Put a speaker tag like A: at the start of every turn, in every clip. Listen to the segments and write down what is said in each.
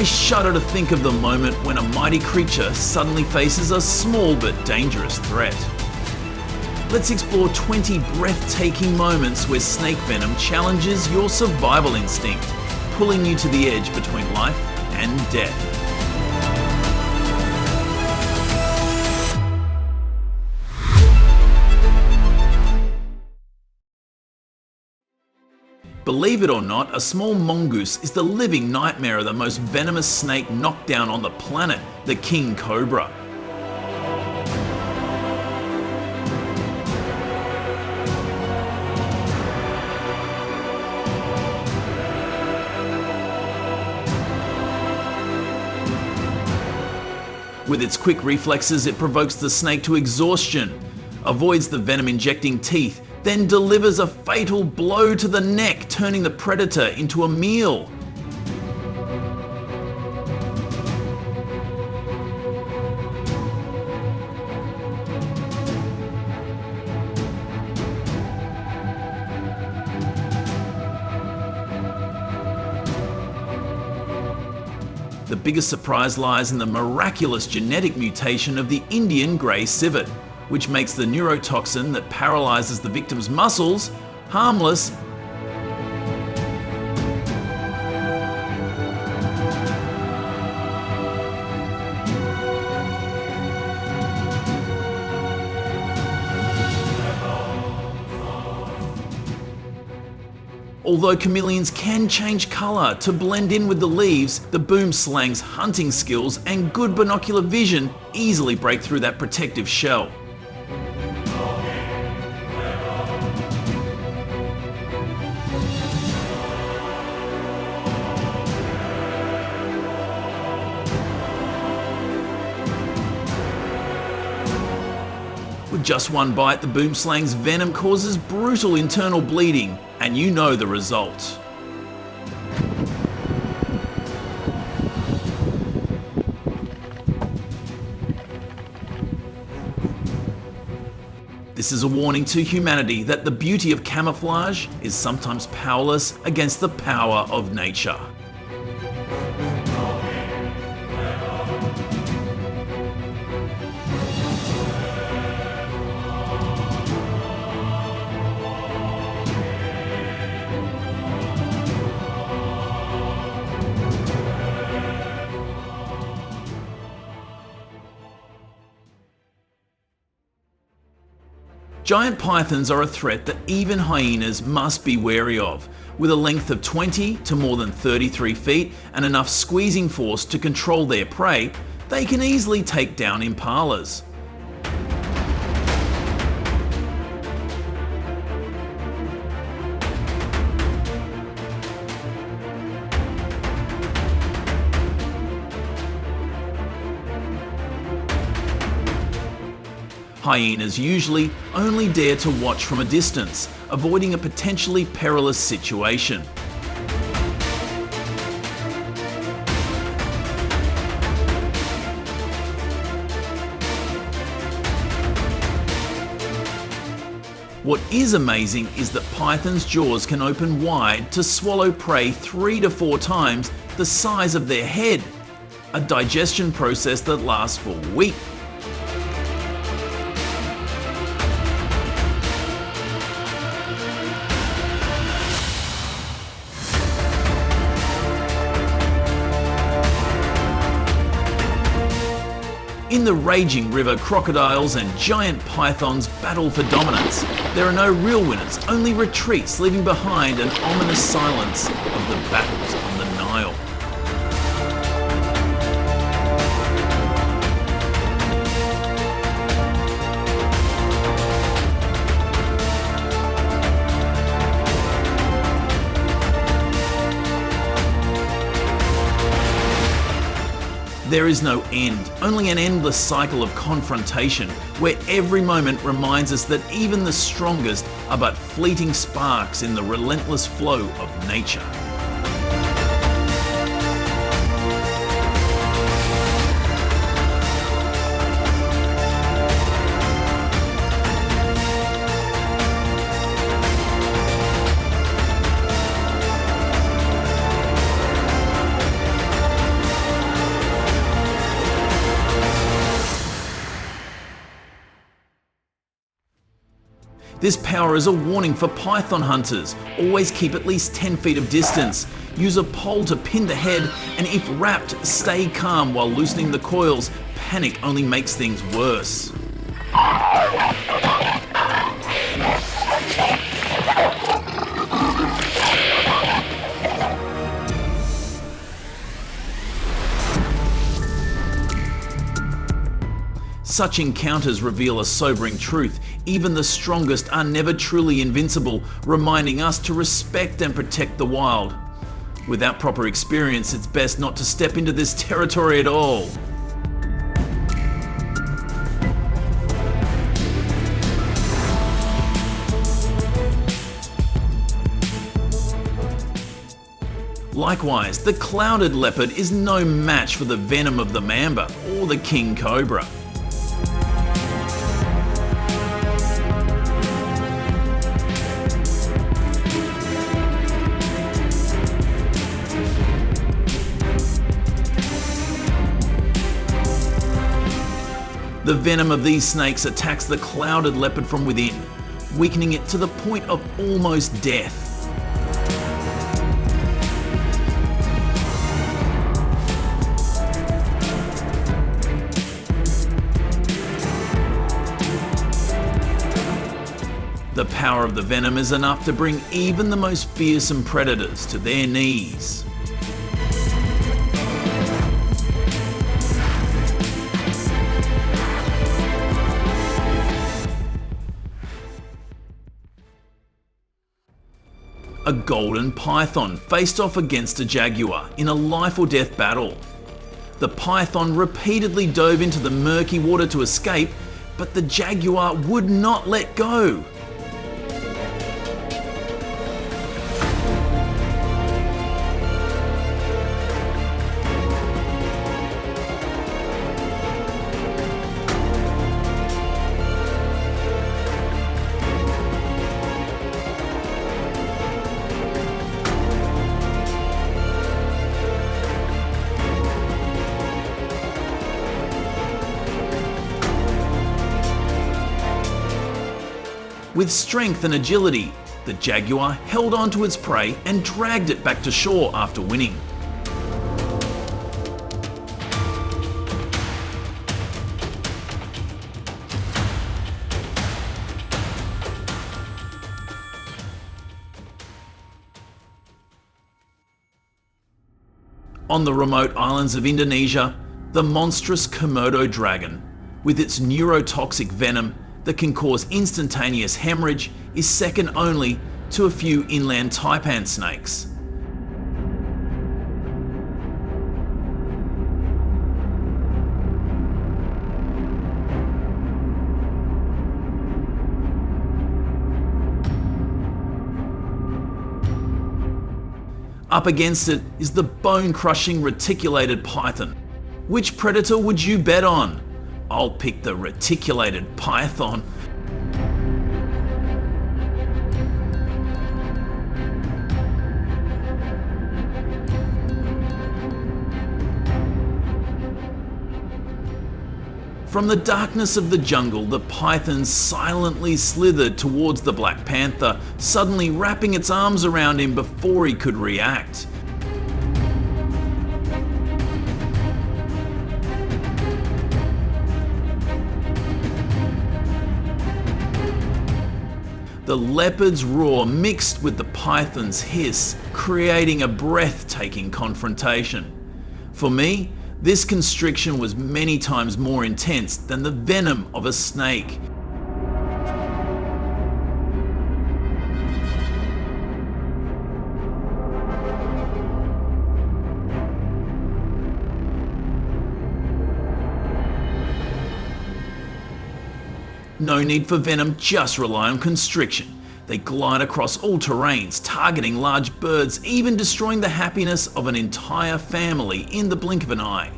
A: I shudder to think of the moment when a mighty creature suddenly faces a small but dangerous threat. Let's explore 20 breathtaking moments where snake venom challenges your survival instinct, pulling you to the edge between life and death. Believe it or not, a small mongoose is the living nightmare of the most venomous snake knockdown on the planet, the king cobra. With its quick reflexes, it provokes the snake to exhaustion, avoids the venom-injecting teeth, then delivers a fatal blow to the neck, turning the predator into a meal. The biggest surprise lies in the miraculous genetic mutation of the Indian grey civet, which makes the neurotoxin that paralyzes the victim's muscles harmless. Although chameleons can change colour to blend in with the leaves, the boomslang's hunting skills and good binocular vision easily break through that protective shell. With just one bite, the boomslang's venom causes brutal internal bleeding, and you know the result. This is a warning to humanity that the beauty of camouflage is sometimes powerless against the power of nature. Giant pythons are a threat that even hyenas must be wary of. With a length of 20 to more than 33 feet and enough squeezing force to control their prey, they can easily take down impalas. Hyenas usually only dare to watch from a distance, avoiding a potentially perilous situation. What is amazing is that pythons' jaws can open wide to swallow prey 3 to 4 times the size of their head, a digestion process that lasts for weeks. In the raging river, crocodiles and giant pythons battle for dominance. There are no real winners, only retreats, leaving behind an ominous silence of the battles on the Nile. There is no end, only an endless cycle of confrontation, where every moment reminds us that even the strongest are but fleeting sparks in the relentless flow of nature. This power is a warning for python hunters. Always keep at least 10 feet of distance. Use a pole to pin the head, and if wrapped, stay calm while loosening the coils. Panic only makes things worse. Such encounters reveal a sobering truth. Even the strongest are never truly invincible, reminding us to respect and protect the wild. Without proper experience, it's best not to step into this territory at all. Likewise, the clouded leopard is no match for the venom of the mamba or the king cobra. The venom of these snakes attacks the clouded leopard from within, weakening it to the point of almost death. The power of the venom is enough to bring even the most fearsome predators to their knees. A golden python faced off against a jaguar in a life or death battle. The python repeatedly dove into the murky water to escape, but the jaguar would not let go. With strength and agility, the jaguar held on to its prey and dragged it back to shore after winning. On the remote islands of Indonesia, the monstrous Komodo dragon, with its neurotoxic venom that can cause instantaneous hemorrhage, is second only to a few inland taipan snakes. Up against it is the bone-crushing reticulated python. Which predator would you bet on? I'll pick the reticulated python. From the darkness of the jungle, the python silently slithered towards the Black Panther, suddenly wrapping its arms around him before he could react. The leopard's roar mixed with the python's hiss, creating a breathtaking confrontation. For me, this constriction was many times more intense than the venom of a snake. No need for venom, just rely on constriction. They glide across all terrains, targeting large birds, even destroying the happiness of an entire family in the blink of an eye.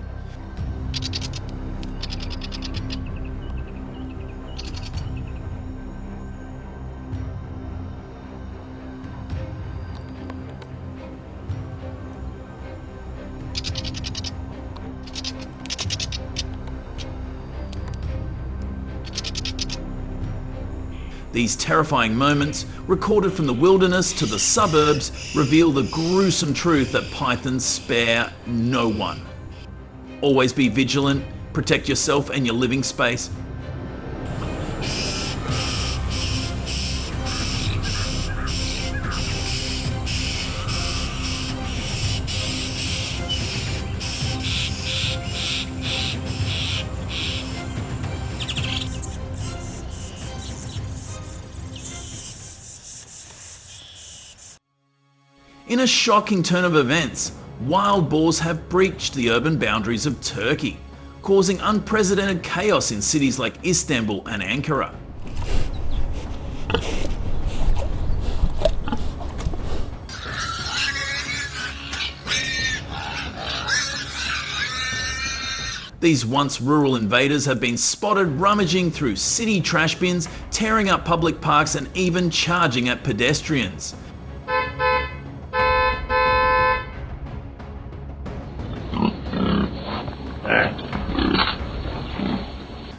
A: These terrifying moments, recorded from the wilderness to the suburbs, reveal the gruesome truth that pythons spare no one. Always be vigilant, protect yourself and your living space. In a shocking turn of events, wild boars have breached the urban boundaries of Turkey, causing unprecedented chaos in cities like Istanbul and Ankara. These once rural invaders have been spotted rummaging through city trash bins, tearing up public parks and even charging at pedestrians.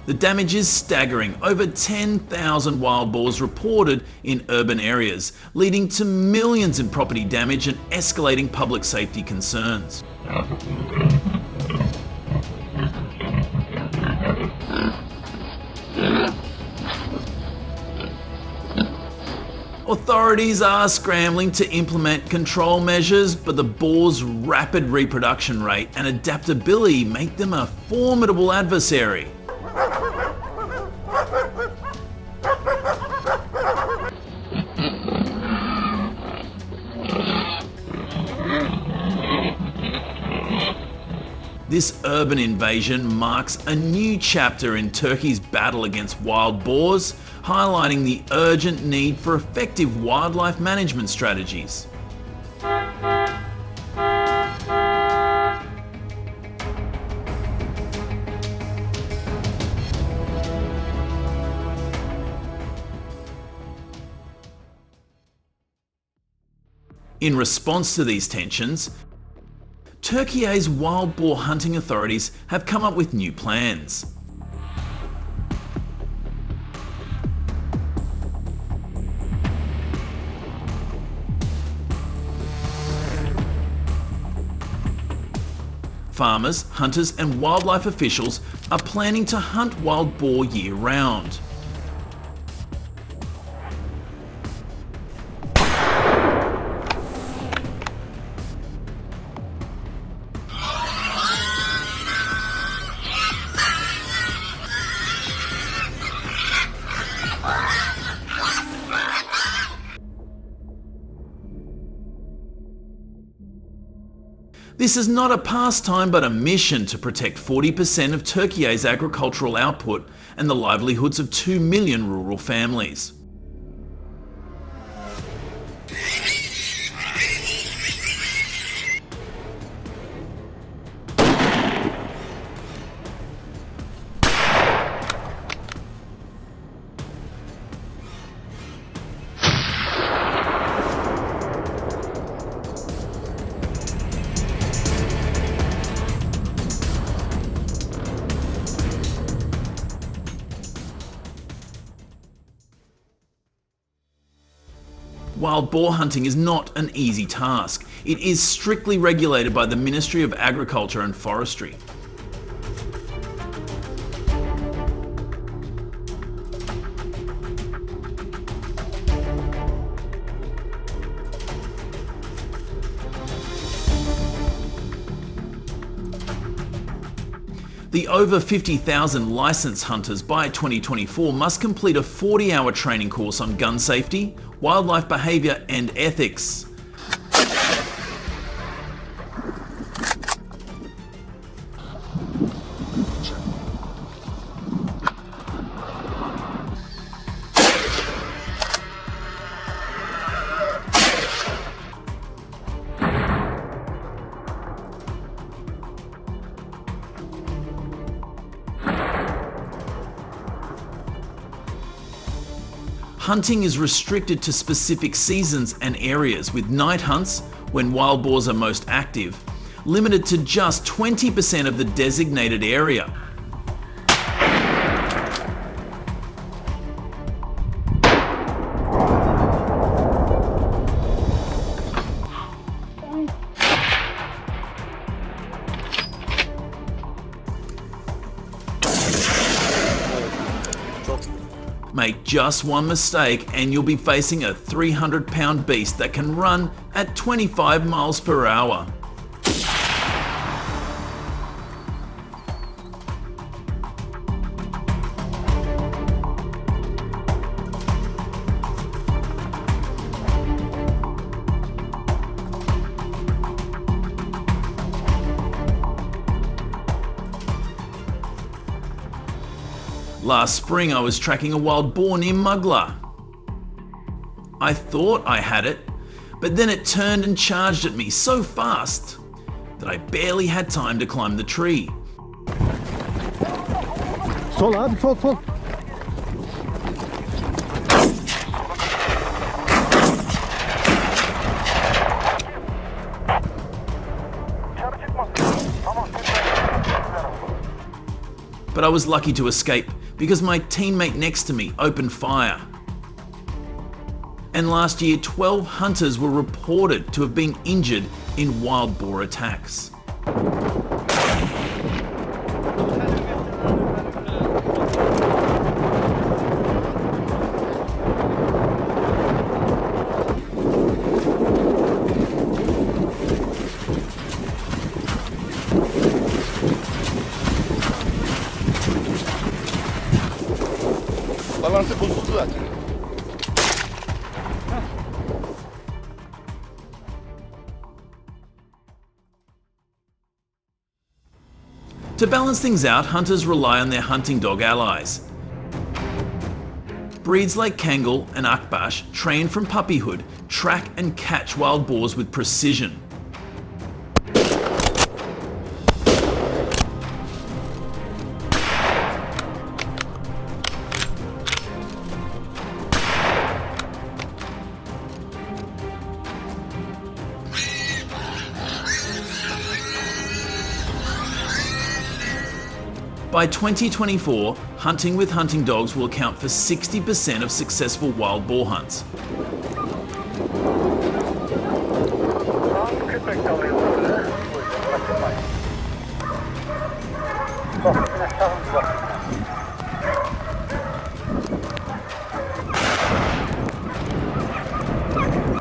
A: The damage is staggering. Over 10,000 wild boars reported in urban areas, leading to millions in property damage and escalating public safety concerns. Authorities are scrambling to implement control measures, but the boar's rapid reproduction rate and adaptability make them a formidable adversary. This urban invasion marks a new chapter in Turkey's battle against wild boars, highlighting the urgent need for effective wildlife management strategies. In response to these tensions, Turkey's wild boar hunting authorities have come up with new plans. Farmers, hunters and wildlife officials are planning to hunt wild boar year-round. This is not a pastime but a mission to protect 40% of Turkey's agricultural output and the livelihoods of 2 million rural families. Wild boar hunting is not an easy task. It is strictly regulated by the Ministry of Agriculture and Forestry. The over 50,000 licensed hunters by 2024 must complete a 40-hour training course on gun safety, wildlife behaviour and ethics. Hunting is restricted to specific seasons and areas, with night hunts, when wild boars are most active, limited to just 20% of the designated area. Make just one mistake and you'll be facing a 300-pound beast that can run at 25 miles per hour. Last spring I was tracking a wild boar near Mugler. I thought I had it, but then it turned and charged at me so fast that I barely had time to climb the tree.
B: Sol abi, sol.
A: But I was lucky to escape because my teammate next to me opened fire. And last year, 12 hunters were reported to have been injured in wild boar attacks.
B: Balansı bozuldu zaten.
A: To balance things out, hunters rely on their hunting dog allies. Breeds like Kangal and Akbash, trained from puppyhood, track and catch wild boars with precision. By 2024, hunting with hunting dogs will account for 60% of successful wild boar hunts.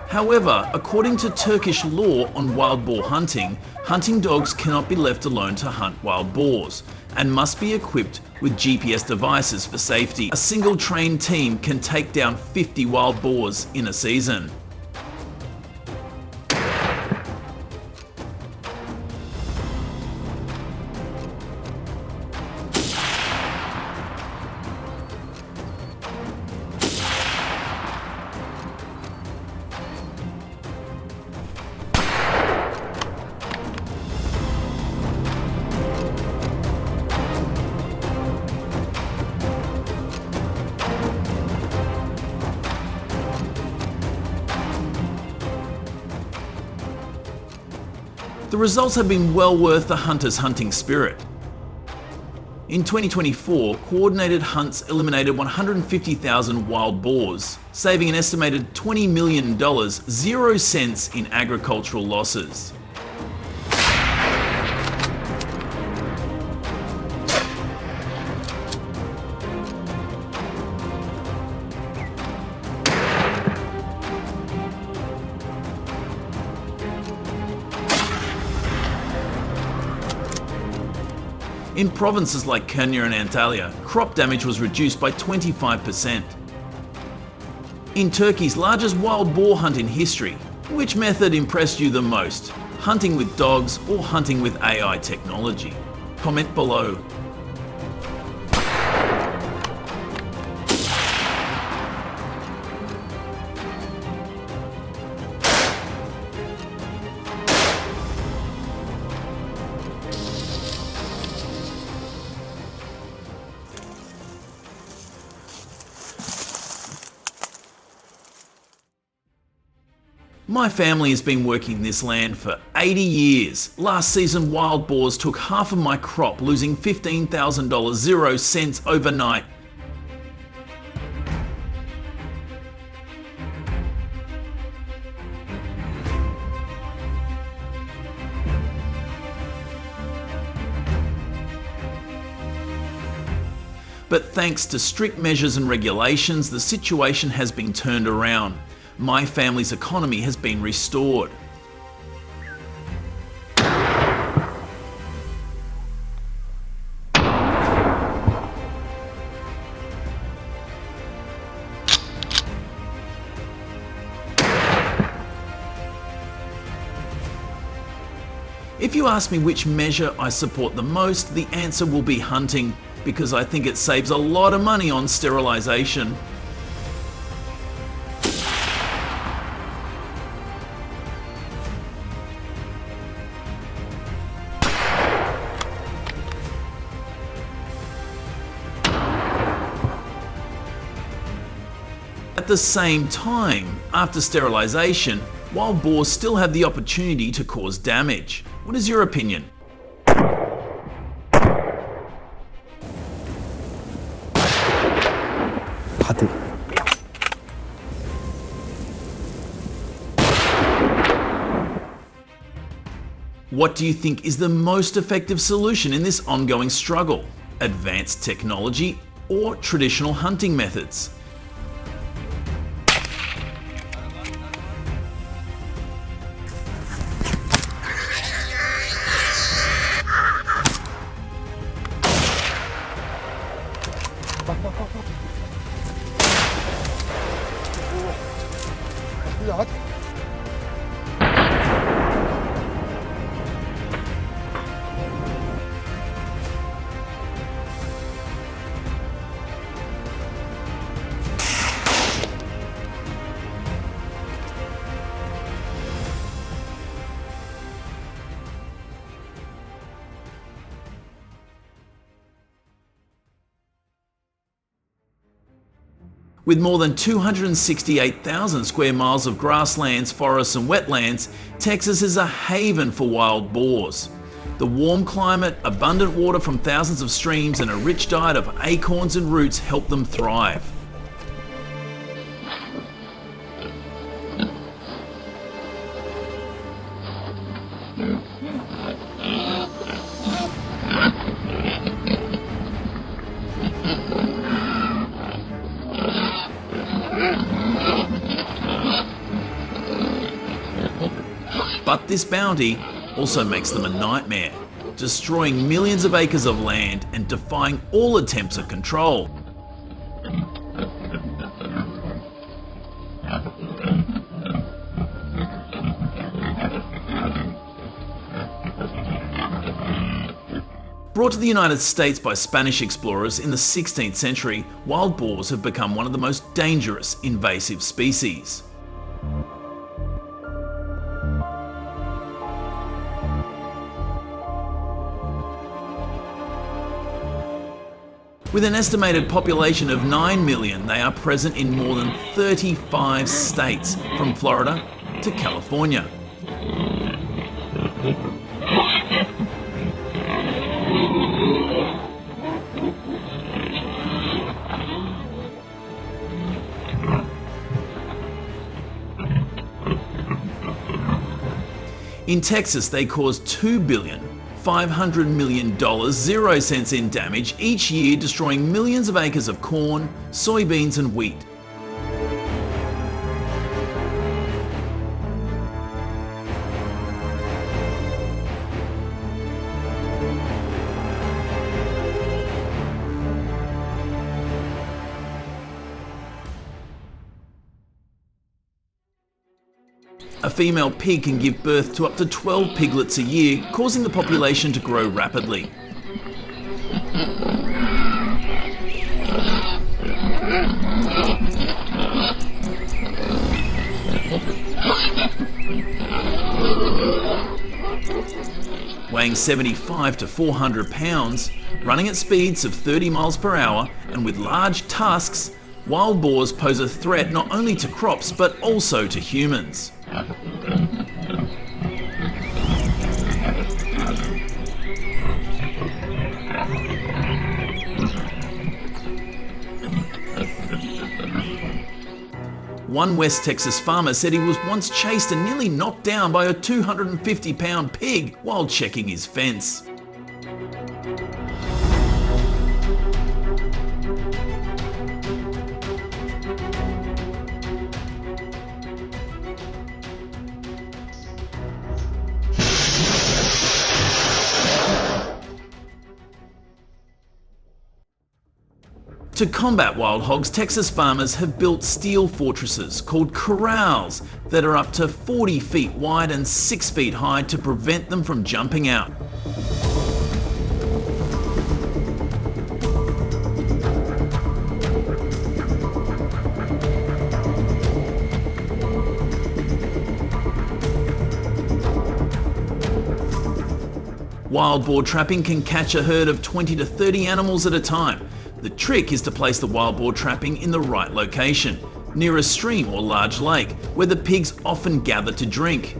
A: However, according to Turkish law on wild boar hunting, hunting dogs cannot be left alone to hunt wild boars and must be equipped with GPS devices for safety. A single trained team can take down 50 wild boars in a season. The results have been well worth the hunter's hunting spirit. In 2024, coordinated hunts eliminated 150,000 wild boars, saving an estimated $20 million, 0 cents in agricultural losses. In provinces like Kenya and Antalya, crop damage was reduced by 25%. In Turkey's largest wild boar hunt in history, which method impressed you the most? Hunting with dogs or hunting with AI technology? Comment below. My family has been working this land for 80 years. Last season, wild boars took half of my crop, losing $15,000, 0 cents overnight. But But thanks to strict measures and regulations, the situation has been turned around. My family's economy has been restored. If you ask me which measure I support the most, the answer will be hunting, because I think it saves a lot of money on sterilisation. At the same time, after sterilisation, wild boars still have the opportunity to cause damage. What is your opinion? What do you think is the most effective solution in this ongoing struggle? Advanced technology or traditional hunting methods? With more than 268,000 square miles of grasslands, forests and wetlands, Texas is a haven for wild boars. The warm climate, abundant water from thousands of streams and a rich diet of acorns and roots help them thrive. But this bounty also makes them a nightmare, destroying millions of acres of land and defying all attempts at control. Brought to the United States by Spanish explorers in the 16th century, wild boars have become one of the most dangerous invasive species. With an estimated population of 9 million, they are present in more than 35 states, from Florida to California. In Texas, they cause $2 billion. $500 million, 0 cents in damage each year, destroying millions of acres of corn, soybeans and wheat. A female pig can give birth to up to 12 piglets a year, causing the population to grow rapidly. Weighing 75 to 400 pounds, running at speeds of 30 miles per hour, and with large tusks, wild boars pose a threat not only to crops but also to humans. One West Texas farmer said he was once chased and nearly knocked down by a 250-pound pig while checking his fence. To combat wild hogs, Texas farmers have built steel fortresses called corrals that are up to 40 feet wide and 6 feet high to prevent them from jumping out. Wild boar trapping can catch a herd of 20 to 30 animals at a time. The trick is to place the wild boar trapping in the right location, near a stream or large lake, where the pigs often gather to drink.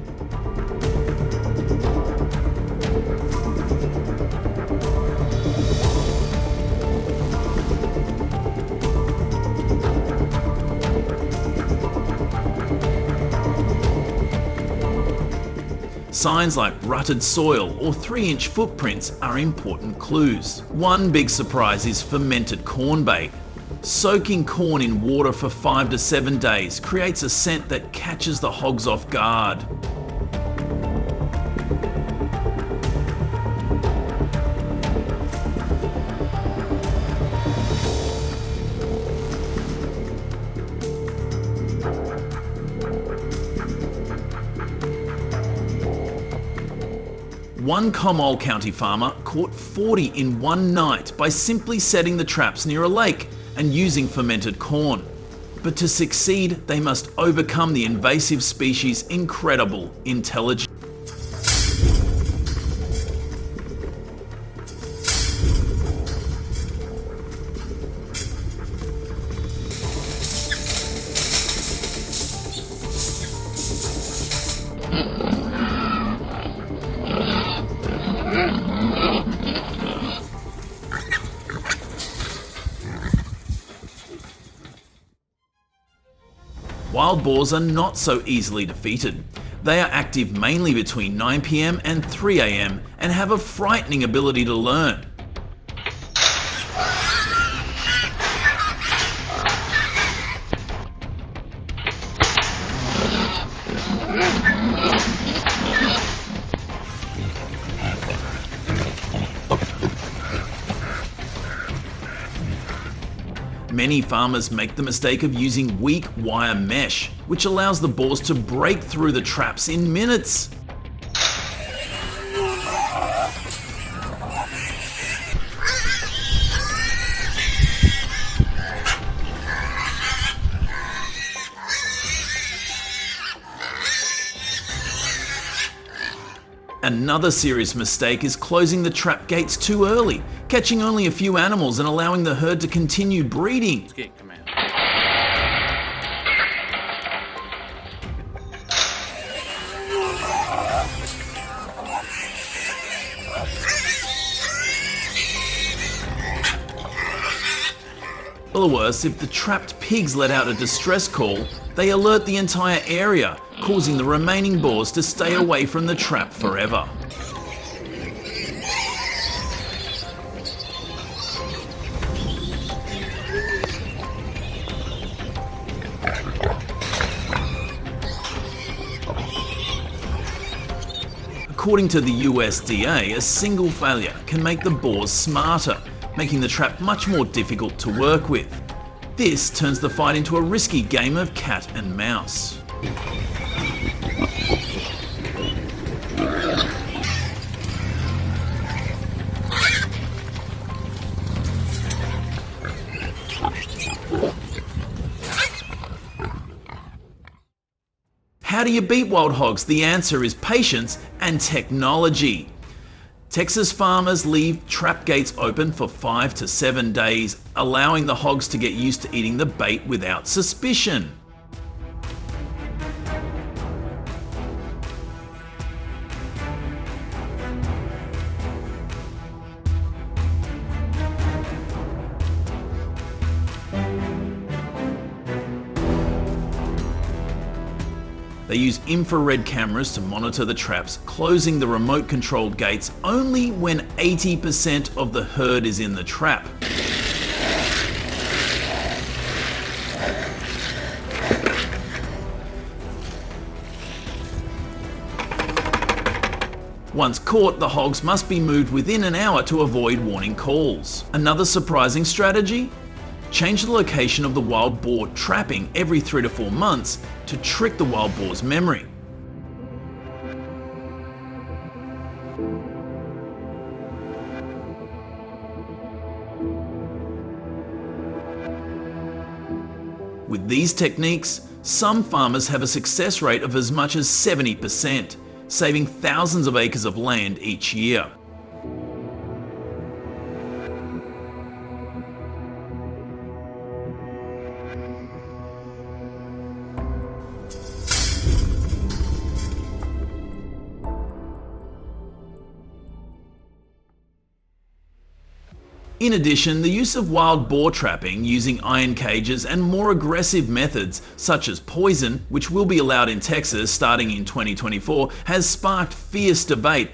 A: Signs like rutted soil or 3-inch footprints are important clues. One big surprise is fermented corn bait. Soaking corn in water for 5 to 7 days creates a scent that catches the hogs off guard. One Comal County farmer caught 40 in one night by simply setting the traps near a lake and using fermented corn. But to succeed, they must overcome the invasive species' incredible intelligence. Wild boars are not so easily defeated. They are active mainly between 9 PM and 3 AM and have a frightening ability to learn. Many farmers make the mistake of using weak wire mesh, which allows the boars to break through the traps in minutes. Another serious mistake is closing the trap gates too early, catching only a few animals and allowing the herd to continue breeding. Or worse, if the trapped pigs let out a distress call, they alert the entire area, causing the remaining boars to stay away from the trap forever. According to the USDA, a single failure can make the boars smarter, making the trap much more difficult to work with. This turns the fight into a risky game of cat and mouse. How do you beat wild hogs? The answer is patience and technology. Texas farmers leave trap gates open for 5 to 7 days, allowing the hogs to get used to eating the bait without suspicion. They use infrared cameras to monitor the traps, closing the remote-controlled gates only when 80% of the herd is in the trap. Once caught, the hogs must be moved within an hour to avoid warning calls. Another surprising strategy? change the location of the wild boar trapping every 3 to 4 months to trick the wild boar's memory. With these techniques, some farmers have a success rate of as much as 70%, saving thousands of acres of land each year. In addition, the use of wild boar trapping using iron cages and more aggressive methods such as poison, which will be allowed in Texas starting in 2024, has sparked fierce debate.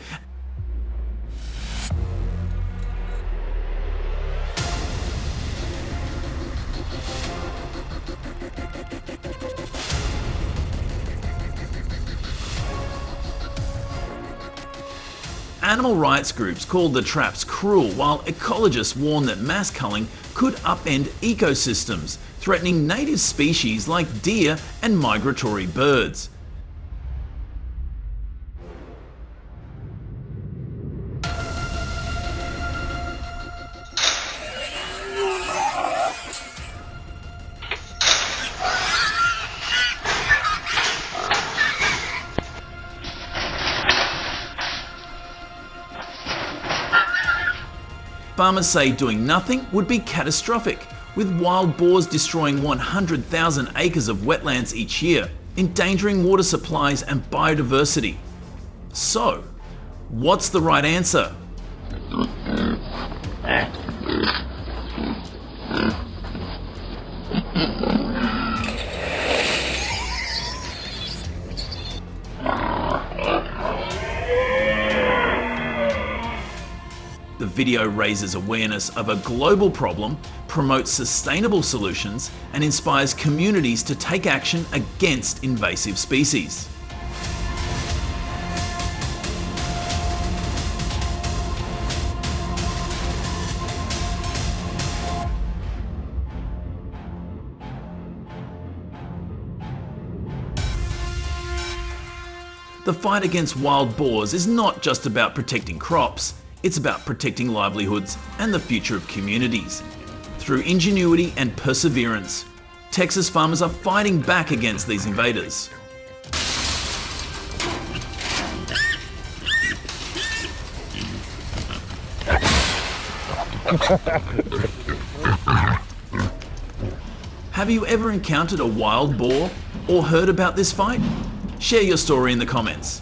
A: Animal rights groups call the traps cruel, while ecologists warn that mass culling could upend ecosystems, threatening native species like deer and migratory birds. Farmers say doing nothing would be catastrophic, with wild boars destroying 100,000 acres of wetlands each year, endangering water supplies and biodiversity. So, what's the right answer? The video raises awareness of a global problem, promotes sustainable solutions, and inspires communities to take action against invasive species. The fight against wild boars is not just about protecting crops. It's about protecting livelihoods and the future of communities. Through ingenuity and perseverance, Texas farmers are fighting back against these invaders. Have you ever encountered a wild boar or heard about this fight? Share your story in the comments.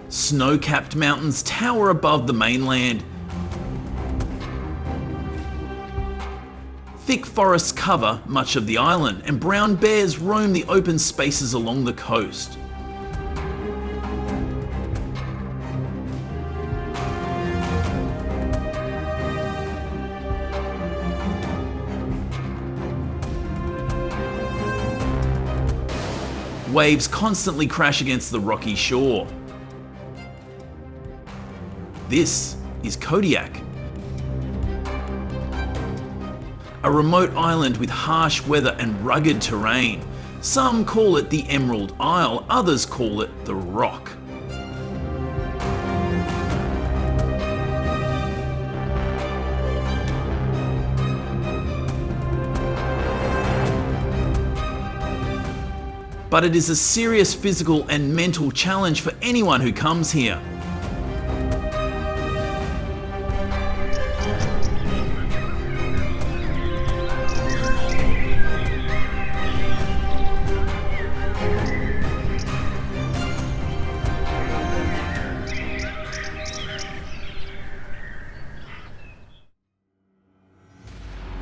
A: Snow-capped mountains tower above the mainland. Thick forests cover much of the island, and brown bears roam the open spaces along the coast. Waves constantly crash against the rocky shore. This is Kodiak, a remote island with harsh weather and rugged terrain. Some call it the Emerald Isle, others call it the Rock. But it is a serious physical and mental challenge for anyone who comes here.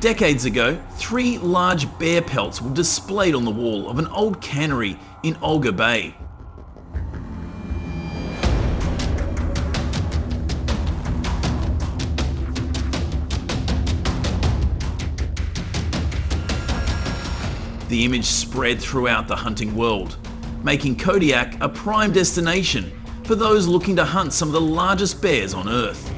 A: Decades ago, 3 large bear pelts were displayed on the wall of an old cannery in Olga Bay. The image spread throughout the hunting world, making Kodiak a prime destination for those looking to hunt some of the largest bears on Earth.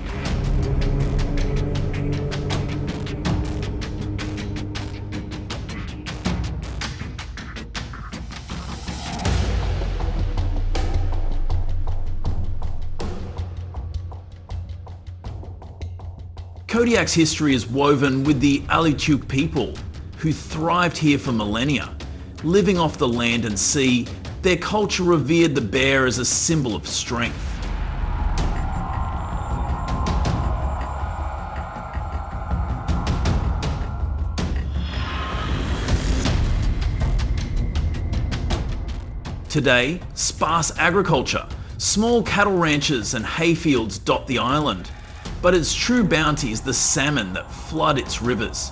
A: Kodiak's history is woven with the Alutiiq people, who thrived here for millennia. Living off the land and sea, their culture revered the bear as a symbol of strength. Today, sparse agriculture, small cattle ranches and hayfields dot the island, but its true bounty is the salmon that flood its rivers.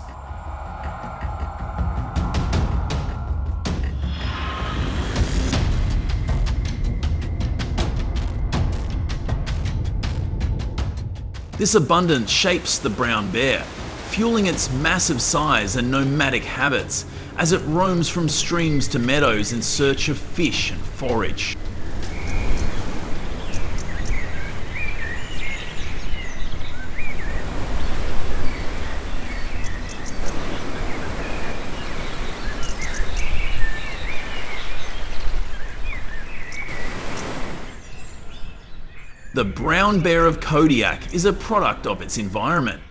A: This abundance shapes the brown bear, fueling its massive size and nomadic habits as it roams from streams to meadows in search of fish and forage. The brown bear of Kodiak is a product of its environment.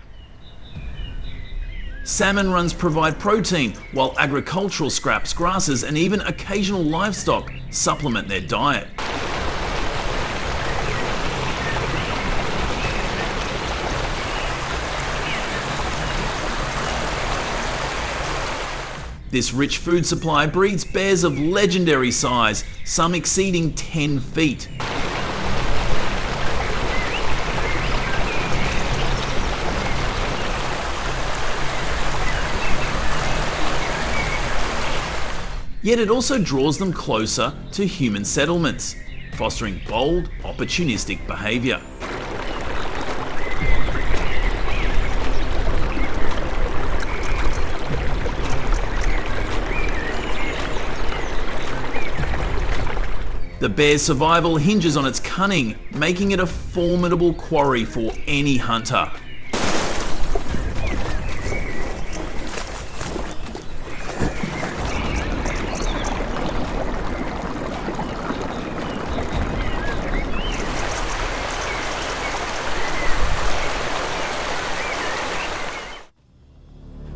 A: Salmon runs provide protein, while agricultural scraps, grasses, and even occasional livestock supplement their diet. This rich food supply breeds bears of legendary size, some exceeding 10 feet. Yet it also draws them closer to human settlements, fostering bold, opportunistic behaviour. The bear's survival hinges on its cunning, making it a formidable quarry for any hunter.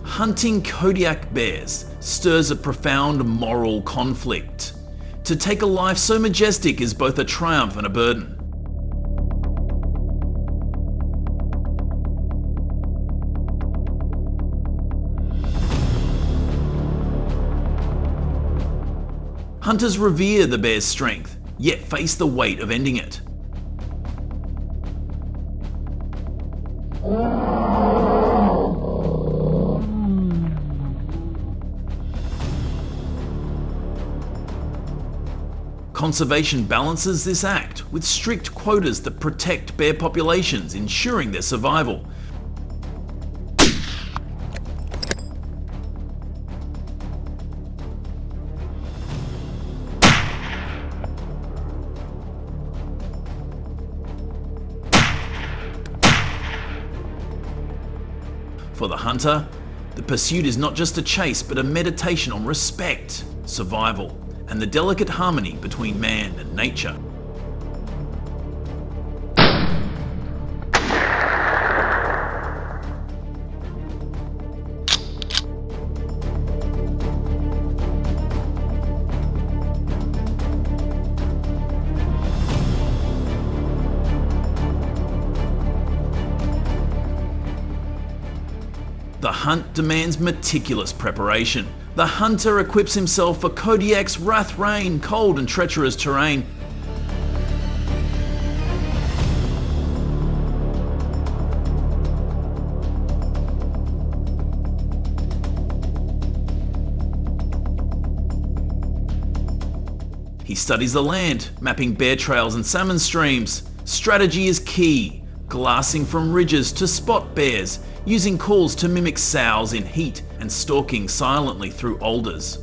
A: Hunting Kodiak bears stirs a profound moral conflict. To take a life so majestic is both a triumph and a burden. Hunters revere the bear's strength, yet face the weight of ending it. Conservation balances this act with strict quotas that protect bear populations, ensuring their survival. For the hunter, the pursuit is not just a chase but a meditation on respect, survival, and the delicate harmony between man and nature. The hunt demands meticulous preparation. The hunter equips himself for Kodiak's rough rain, cold and treacherous terrain. He studies the land, mapping bear trails and salmon streams. Strategy is key, glassing from ridges to spot bears, using calls to mimic sows in heat, and stalking silently through alders.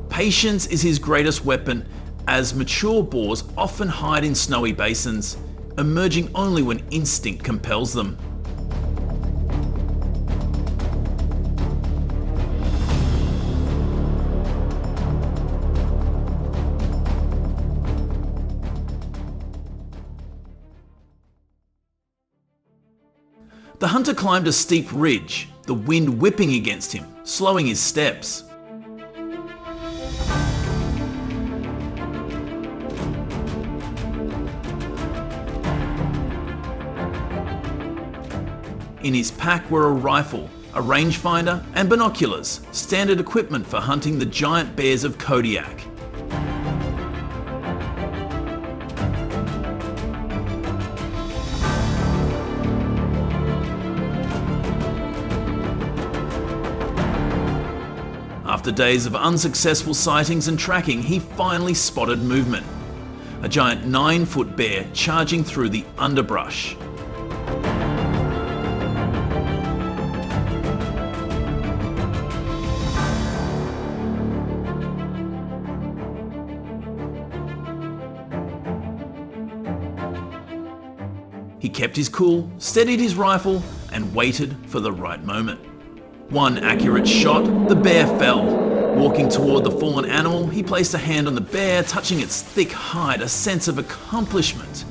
A: Patience is his greatest weapon, as mature boars often hide in snowy basins, emerging only when instinct compels them. The hunter climbed a steep ridge, the wind whipping against him, slowing his steps. In his pack were a rifle, a rangefinder, and binoculars, standard equipment for hunting the giant bears of Kodiak. After days of unsuccessful sightings and tracking, he finally spotted movement. A giant 9-foot bear charging through the underbrush. He kept his cool, steadied his rifle, and waited for the right moment. One accurate shot, the bear fell. Walking toward the fallen animal, he placed a hand on the bear, touching its thick hide, a sense of accomplishment.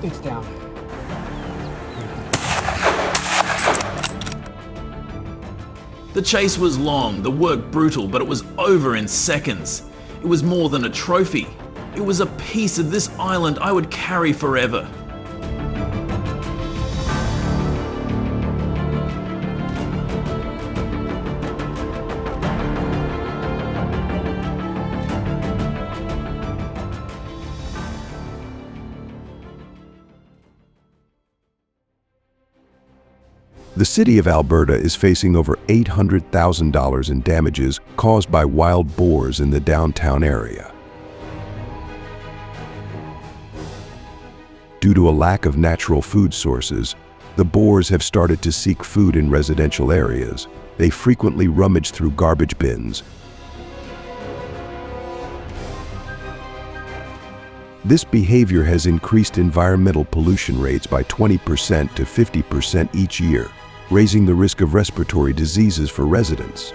B: It's down.
A: The chase was long, the work brutal, but it was over in seconds. It was more than a trophy. It was a piece of this island I would carry forever.
C: The city of Alberta is facing over $800,000 in damages caused by wild boars in the downtown area. Due to a lack of natural food sources, the boars have started to seek food in residential areas. They frequently rummage through garbage bins. This behavior has increased environmental pollution rates by 20% to 50% each year, raising the risk of respiratory diseases for residents.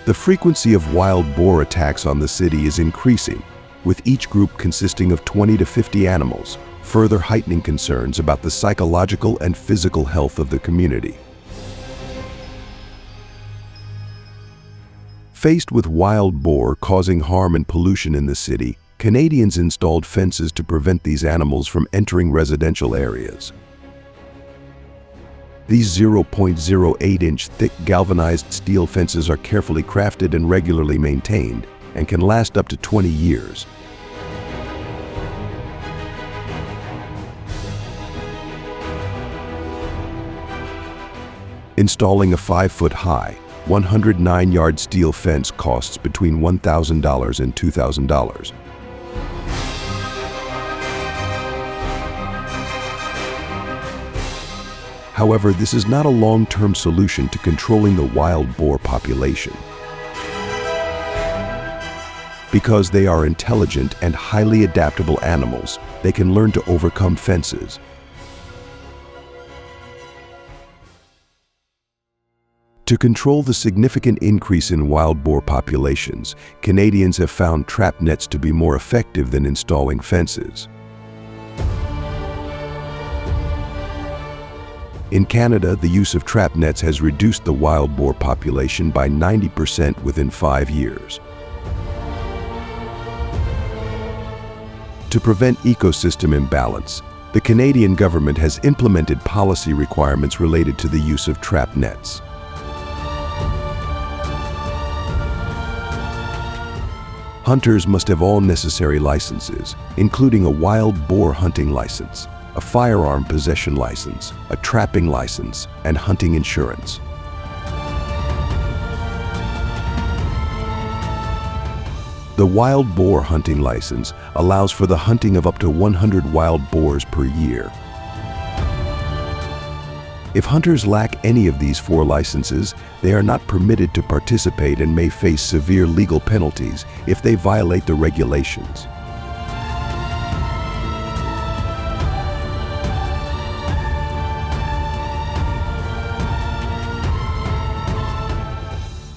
C: The frequency of wild boar attacks on the city is increasing, with each group consisting of 20 to 50 animals, further heightening concerns about the psychological and physical health of the community. Faced with wild boar causing harm and pollution in the city, Canadians installed fences to prevent these animals from entering residential areas. These 0.08-inch thick galvanized steel fences are carefully crafted and regularly maintained and can last up to 20 years. Installing a 5-foot-high, 109-yard steel fence costs between $1,000 and $2,000. However, this is not a long-term solution to controlling the wild boar population. Because they are intelligent and highly adaptable animals, they can learn to overcome fences. To control the significant increase in wild boar populations, Canadians have found trap nets to be more effective than installing fences. In Canada, the use of trap nets has reduced the wild boar population by 90% within 5 years. To prevent ecosystem imbalance, the Canadian government has implemented policy requirements related to the use of trap nets. Hunters must have all necessary licenses, including a wild boar hunting license, a firearm possession license, a trapping license, and hunting insurance. The wild boar hunting license allows for the hunting of up to 100 wild boars per year. If hunters lack any of these 4 licenses, they are not permitted to participate and may face severe legal penalties if they violate the regulations.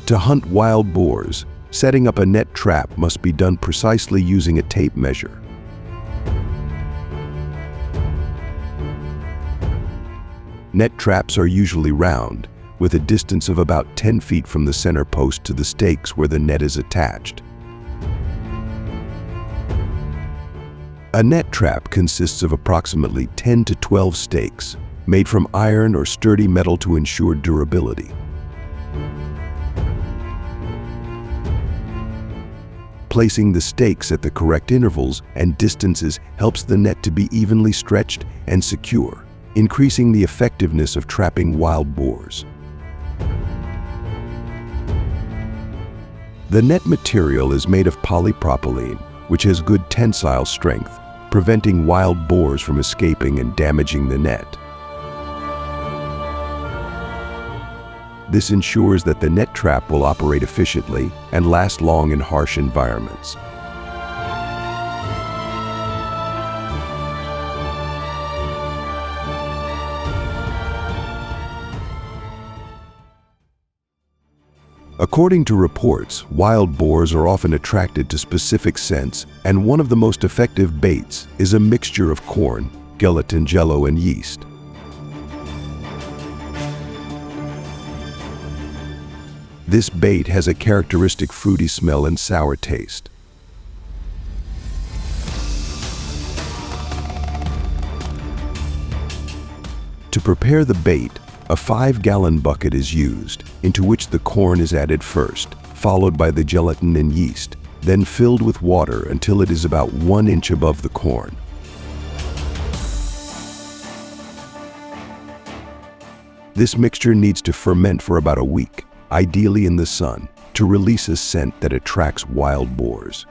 C: To hunt wild boars, setting up a net trap must be done precisely using a tape measure. Net traps are usually round, with a distance of about 10 feet from the center post to the stakes where the net is attached. A net trap consists of approximately 10 to 12 stakes, made from iron or sturdy metal to ensure durability. Placing the stakes at the correct intervals and distances helps the net to be evenly stretched and secure, increasing the effectiveness of trapping wild boars. The net material is made of polypropylene, which has good tensile strength, preventing wild boars from escaping and damaging the net. This ensures that the net trap will operate efficiently and last long in harsh environments. According to reports, wild boars are often attracted to specific scents, and one of the most effective baits is a mixture of corn, gelatin, jello, and yeast. This bait has a characteristic fruity smell and sour taste. To prepare the bait, a 5-gallon bucket is used, into which the corn is added first, followed by the gelatin and yeast, then filled with water until it is about 1 inch above the corn. This mixture needs to ferment for about a week, ideally in the sun, to release a scent that attracts wild boars.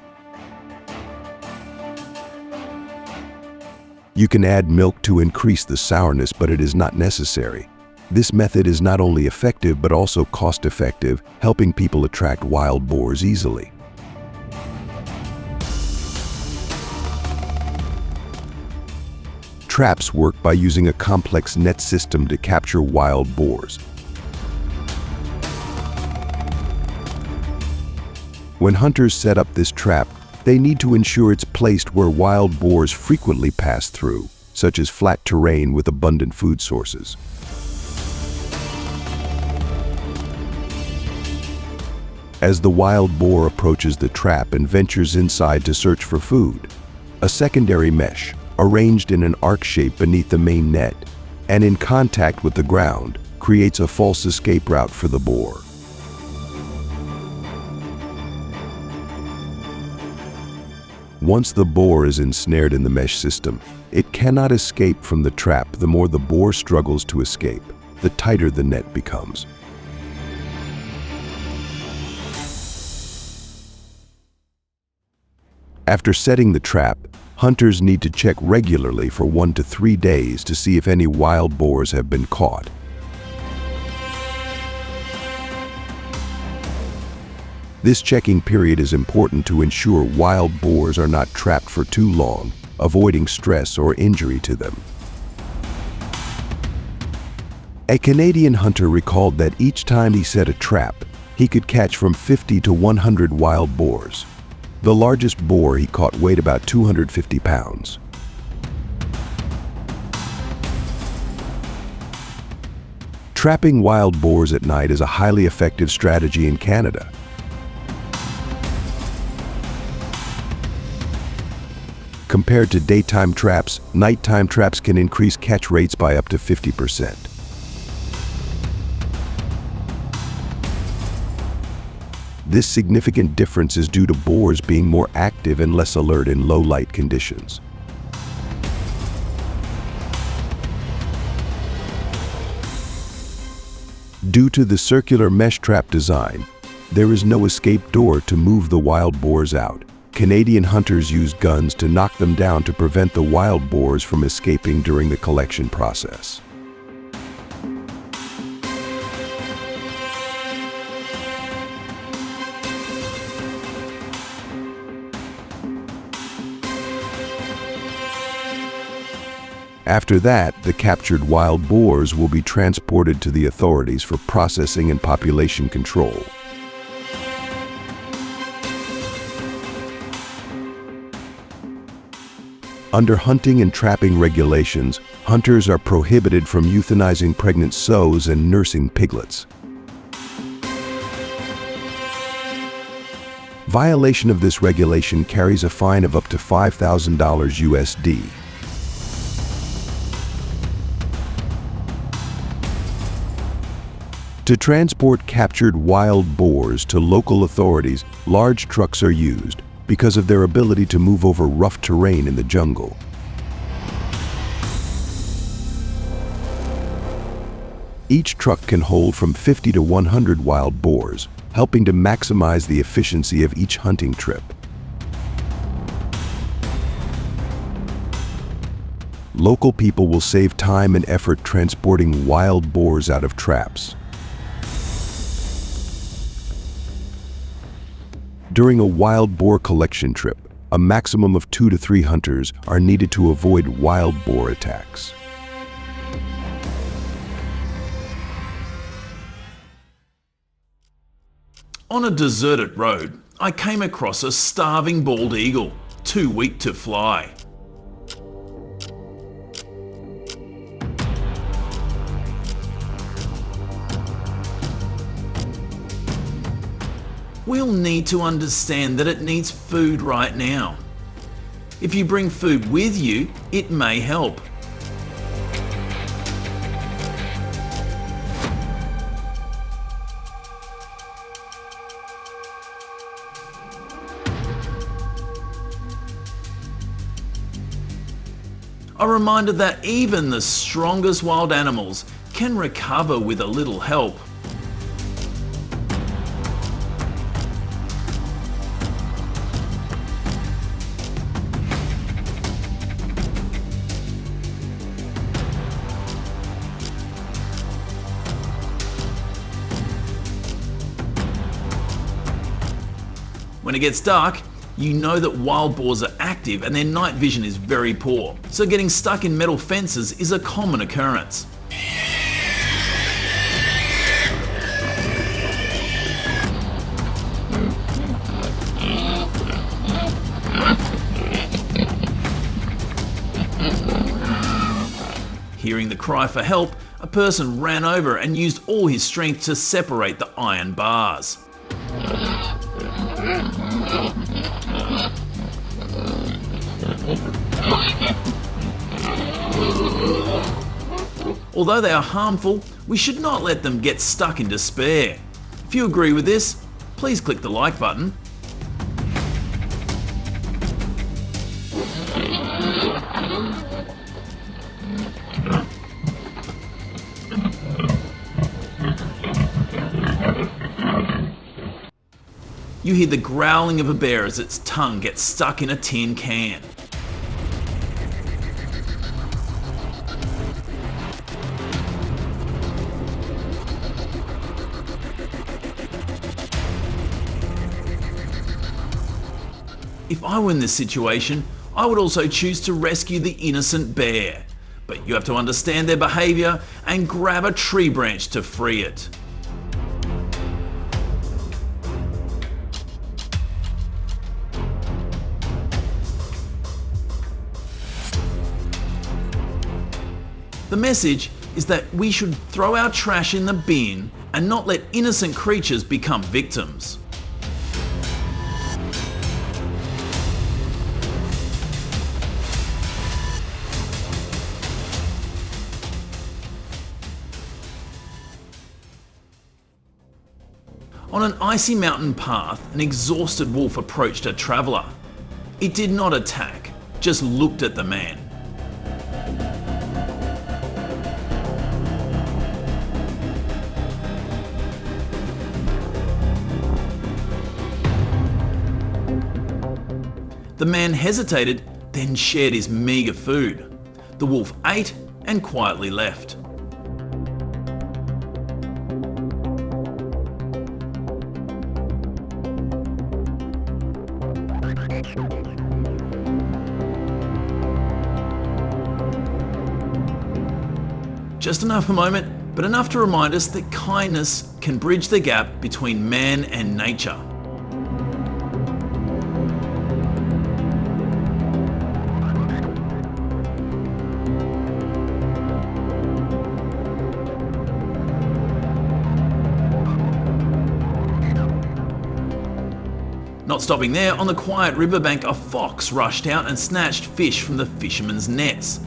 C: You can add milk to increase the sourness, but it is not necessary. This method is not only effective but also cost-effective, helping people attract wild boars easily. Traps work by using a complex net system to capture wild boars. When hunters set up this trap, they need to ensure it's placed where wild boars frequently pass through, such as flat terrain with abundant food sources. As the wild boar approaches the trap and ventures inside to search for food, a secondary mesh, arranged in an arc shape beneath the main net and in contact with the ground, creates a false escape route for the boar. Once the boar is ensnared in the mesh system, it cannot escape from the trap. The more the boar struggles to escape, the tighter the net becomes. After setting the trap, hunters need to check regularly for 1 to 3 days to see if any wild boars have been caught. This checking period is important to ensure wild boars are not trapped for too long, avoiding stress or injury to them. A Canadian hunter recalled that each time he set a trap, he could catch from 50 to 100 wild boars. The largest boar he caught weighed about 250 pounds. Trapping wild boars at night is a highly effective strategy in Canada. Compared to daytime traps, nighttime traps can increase catch rates by up to 50%. This significant difference is due to boars being more active and less alert in low light conditions. Due to the circular mesh trap design, there is no escape door to move the wild boars out. Canadian hunters use guns to knock them down to prevent the wild boars from escaping during the collection process. After that, the captured wild boars will be transported to the authorities for processing and population control. Under hunting and trapping regulations, hunters are prohibited from euthanizing pregnant sows and nursing piglets. Violation of this regulation carries a fine of up to $5,000 USD. To transport captured wild boars to local authorities, large trucks are used because of their ability to move over rough terrain in the jungle. Each truck can hold from 50 to 100 wild boars, helping to maximize the efficiency of each hunting trip. Local people will save time and effort transporting wild boars out of traps. During a wild boar collection trip, a maximum of 2 to 3 hunters are needed to avoid wild boar attacks.
A: On a deserted road, I came across a starving bald eagle, too weak to fly. We'll need to understand that it needs food right now. If you bring food with you, it may help. A reminder that even the strongest wild animals can recover with a little help. When it gets dark, you know that wild boars are active and their night vision is very poor, so getting stuck in metal fences is a common occurrence. Hearing the cry for help, a person ran over and used all his strength to separate the iron bars. Although they are harmful, we should not let them get stuck in despair. If you agree with this, please click the like button. You hear the growling of a bear as its tongue gets stuck in a tin can. If I were in this situation, I would also choose to rescue the innocent bear. But you have to understand their behaviour and grab a tree branch to free it. The message is that we should throw our trash in the bin and not let innocent creatures become victims. On an icy mountain path, an exhausted wolf approached a traveller. It did not attack, just looked at the man. The man hesitated, then shared his meagre food. The wolf ate and quietly left. Just enough a moment, but enough to remind us that kindness can bridge the gap between man and nature. Not stopping there, on the quiet riverbank, a fox rushed out and snatched fish from the fishermen's nets.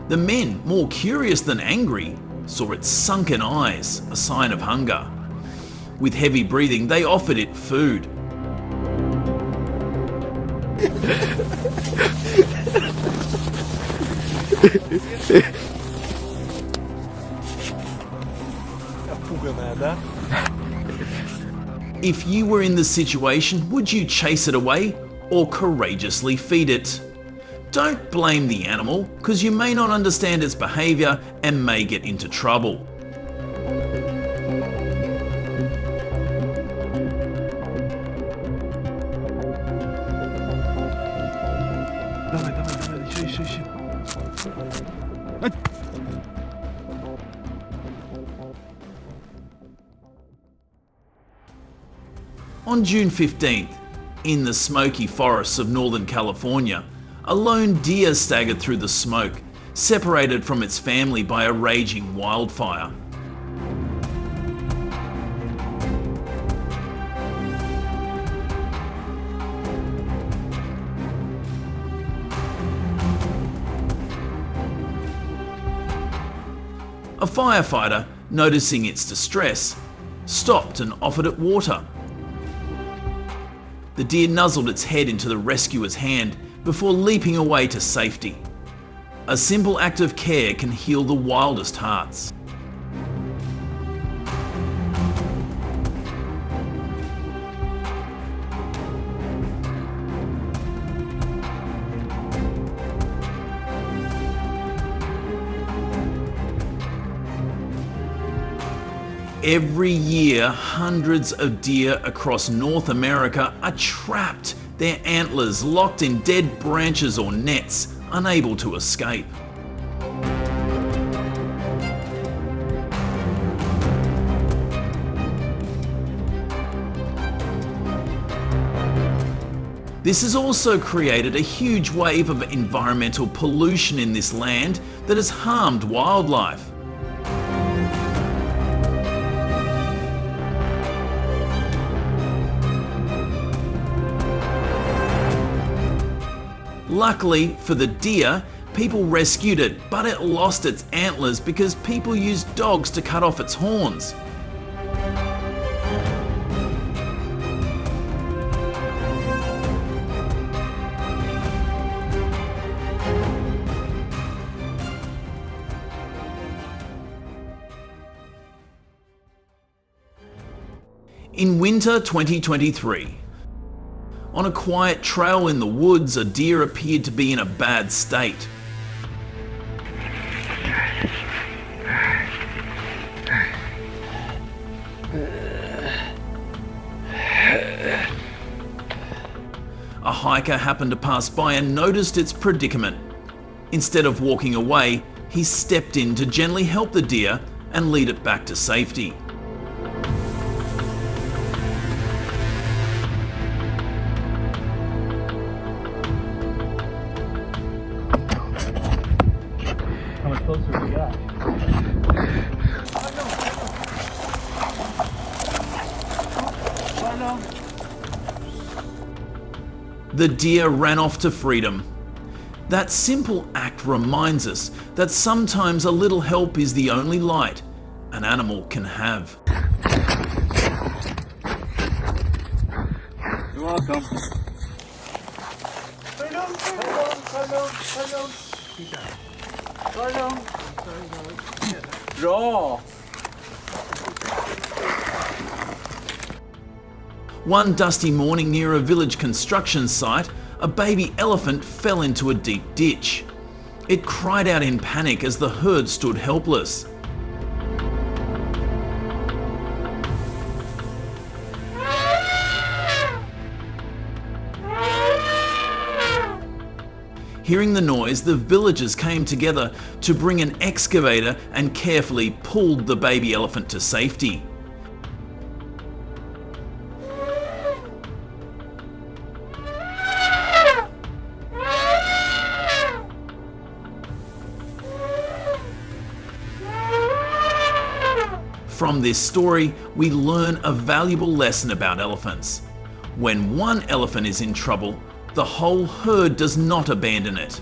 A: The men, more curious than angry, saw its sunken eyes, a sign of hunger. With heavy breathing, they offered it food. If you were in the situation, would you chase it away or courageously feed it? Don't blame the animal, because you may not understand its behaviour and may get into trouble. On June 15th, in the smoky forests of Northern California, a lone deer staggered through the smoke, separated from its family by a raging wildfire. A firefighter, noticing its distress, stopped and offered it water. The deer nuzzled its head into the rescuer's hand before leaping away to safety. A simple act of care can heal the wildest hearts. Every year, hundreds of deer across North America are trapped, their antlers locked in dead branches or nets, unable to escape. This has also created a huge wave of environmental pollution in this land that has harmed wildlife. Luckily for the deer, people rescued it, but it lost its antlers because people used dogs to cut off its horns. In winter 2023, on a quiet trail in the woods, a deer appeared to be in a bad state. A hiker happened to pass by and noticed its predicament. Instead of walking away, he stepped in to gently help the deer and lead it back to safety. The deer ran off to freedom. That simple act reminds us that sometimes a little help is the only light an animal can have.
D: You're welcome. Bra!
A: One dusty morning near a village construction site, a baby elephant fell into a deep ditch. It cried out in panic as the herd stood helpless. Hearing the noise, the villagers came together to bring an excavator and carefully pulled the baby elephant to safety. From this story, we learn a valuable lesson about elephants. When one elephant is in trouble, the whole herd does not abandon it.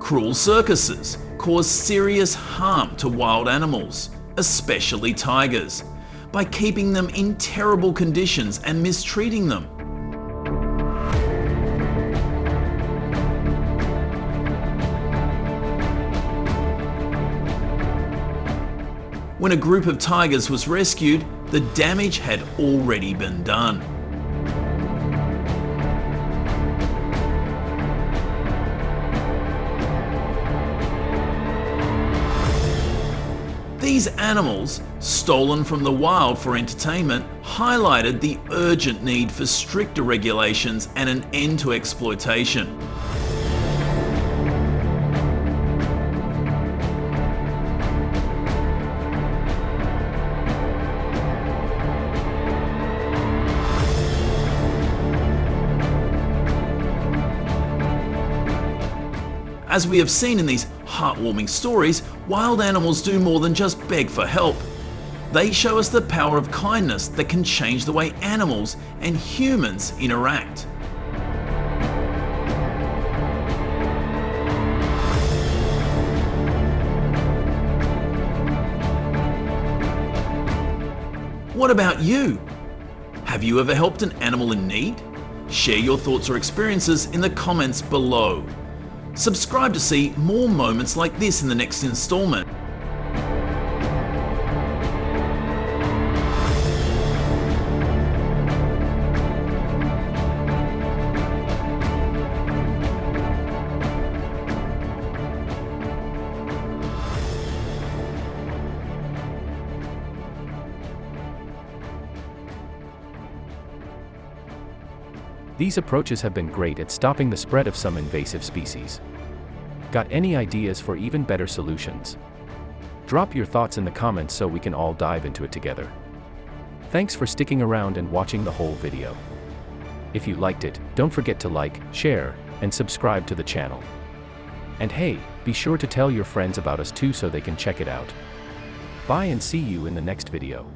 A: Cruel circuses cause serious harm to wild animals, especially tigers, by keeping them in terrible conditions and mistreating them. When a group of tigers was rescued, the damage had already been done. These animals, stolen from the wild for entertainment, highlighted the urgent need for stricter regulations and an end to exploitation. As we have seen in these heartwarming stories, wild animals do more than just beg for help. They show us the power of kindness that can change the way animals and humans interact. What about you? Have you ever helped an animal in need? Share your thoughts or experiences in the comments below. Subscribe to see more moments like this in the next installment.
E: These approaches have been great at stopping the spread of some invasive species. Got any ideas for even better solutions? Drop your thoughts in the comments so we can all dive into it together. Thanks for sticking around and watching the whole video. If you liked it, don't forget to like, share, and subscribe to the channel. And hey, be sure to tell your friends about us too so they can check it out. Bye and see you in the next video.